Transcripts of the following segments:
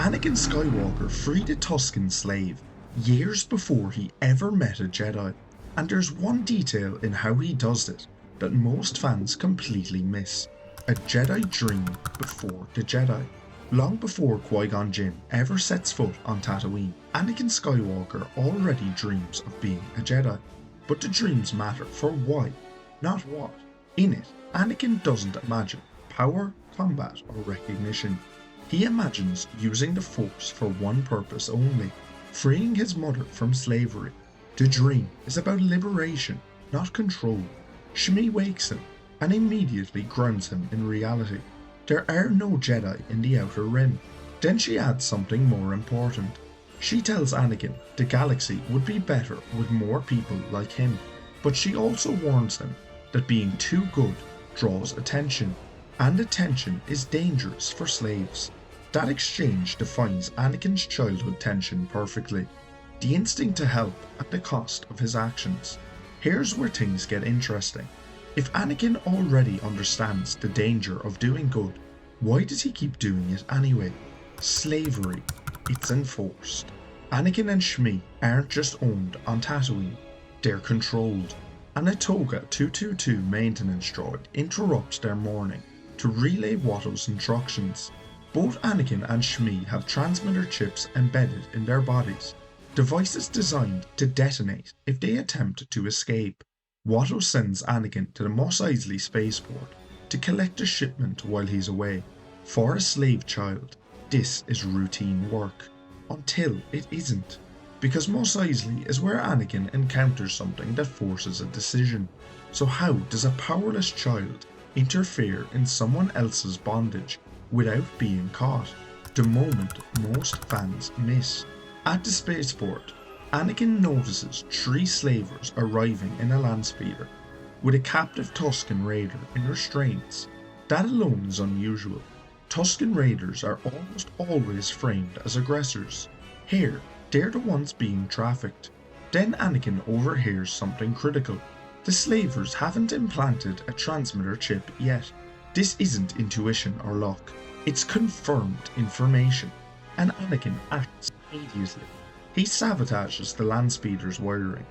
Anakin Skywalker freed a Tusken slave years before he ever met a Jedi, and there's one detail in how he does it that most fans completely miss. A Jedi dream before the Jedi. Long before Qui-Gon Jinn ever sets foot on Tatooine, Anakin Skywalker already dreams of being a Jedi. But the dreams matter for why, not what. In it, Anakin doesn't imagine power, combat, or recognition. He imagines using the Force for one purpose only, freeing his mother from slavery. The dream is about liberation, not control. Shmi wakes him and immediately grounds him in reality. There are no Jedi in the Outer Rim. Then she adds something more important. She tells Anakin the galaxy would be better with more people like him, but she also warns him that being too good draws attention, and attention is dangerous for slaves. That exchange defines Anakin's childhood tension perfectly. The instinct to help at the cost of his actions. Here's where things get interesting. If Anakin already understands the danger of doing good, why does he keep doing it anyway? Slavery. It's enforced. Anakin and Shmi aren't just owned on Tatooine, they're controlled. An Ahsoka 222 maintenance droid interrupts their morning to relay Watto's instructions. Both Anakin and Shmi have transmitter chips embedded in their bodies, devices designed to detonate if they attempt to escape. Watto sends Anakin to the Mos Eisley spaceport to collect a shipment while he's away. For a slave child, this is routine work. Until it isn't. Because Mos Eisley is where Anakin encounters something that forces a decision. So how does a powerless child interfere in someone else's bondage without being caught? The moment most fans miss. At the spaceport, Anakin notices 3 slavers arriving in a landspeeder, with a captive Tusken Raider in restraints. That alone is unusual. Tusken Raiders are almost always framed as aggressors. Here, they're the ones being trafficked. Then Anakin overhears something critical. The slavers haven't implanted a transmitter chip yet. This isn't intuition or luck. It's confirmed information. And Anakin acts immediately. He sabotages the landspeeder's wiring,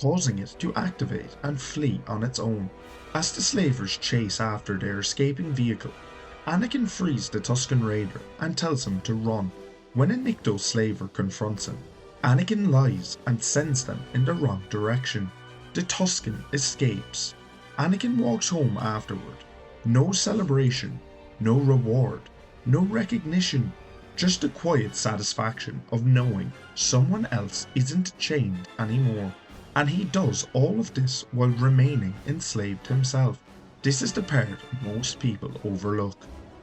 causing it to activate and flee on its own. As the slavers chase after their escaping vehicle, Anakin frees the Tusken Raider and tells him to run. When a Nikto slaver confronts him, Anakin lies and sends them in the wrong direction. The Tusken escapes. Anakin walks home afterward. No celebration, no reward, no recognition. Just the quiet satisfaction of knowing someone else isn't chained anymore. And he does all of this while remaining enslaved himself. This is the part most people overlook.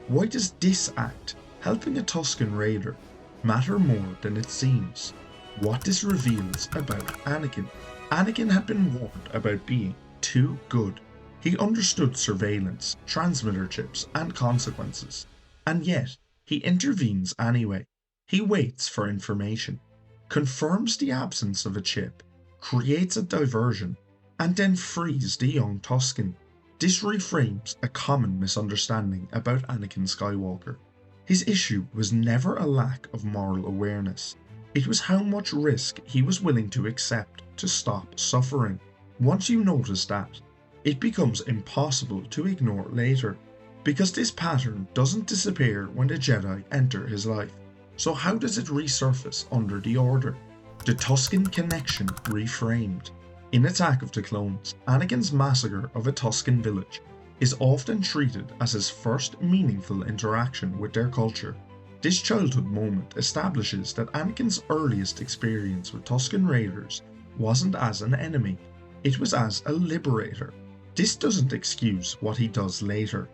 Why does this act, helping a Tusken Raider, matter more than it seems? What this reveals about Anakin. Anakin had been warned about being too good. He understood surveillance, transmitter chips, and consequences. And yet, he intervenes anyway. He waits for information, confirms the absence of a chip, creates a diversion, and then frees the young Tusken. This reframes a common misunderstanding about Anakin Skywalker. His issue was never a lack of moral awareness. It was how much risk he was willing to accept to stop suffering. Once you notice that, it becomes impossible to ignore later. Because this pattern doesn't disappear when the Jedi enter his life. So how does it resurface under the Order? The Tusken connection reframed. In Attack of the Clones, Anakin's massacre of a Tusken village is often treated as his first meaningful interaction with their culture. This childhood moment establishes that Anakin's earliest experience with Tusken Raiders wasn't as an enemy, it was as a liberator. This doesn't excuse what he does later.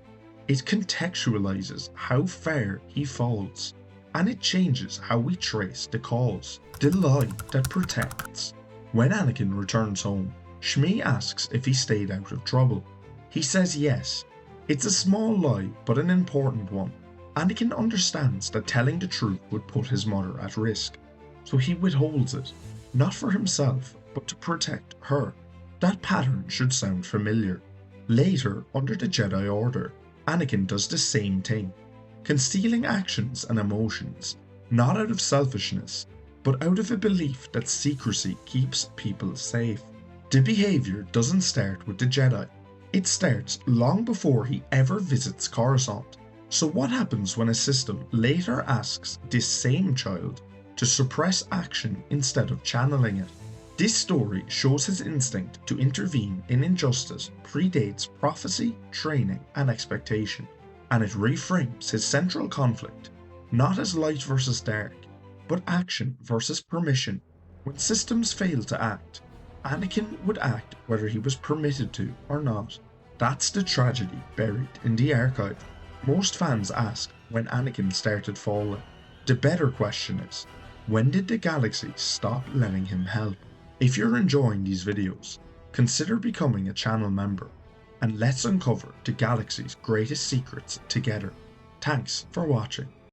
It contextualizes how far he falls, and it changes how we trace the cause, the lie that protects. When Anakin returns home, Shmi asks if he stayed out of trouble. He says yes. It's a small lie, but an important one. Anakin understands that telling the truth would put his mother at risk, so he withholds it, not for himself, but to protect her. That pattern should sound familiar. Later, under the Jedi Order, Anakin does the same thing, concealing actions and emotions, not out of selfishness, but out of a belief that secrecy keeps people safe. The behaviour doesn't start with the Jedi, it starts long before he ever visits Coruscant. So what happens when a system later asks this same child to suppress action instead of channeling it? This story shows his instinct to intervene in injustice predates prophecy, training, and expectation, and it reframes his central conflict not as light versus dark, but action versus permission. When systems fail to act, Anakin would act whether he was permitted to or not. That's the tragedy buried in the archive. Most fans ask when Anakin started falling. The better question is, when did the galaxy stop letting him help? If you're enjoying these videos, consider becoming a channel member, and let's uncover the galaxy's greatest secrets together. Thanks for watching.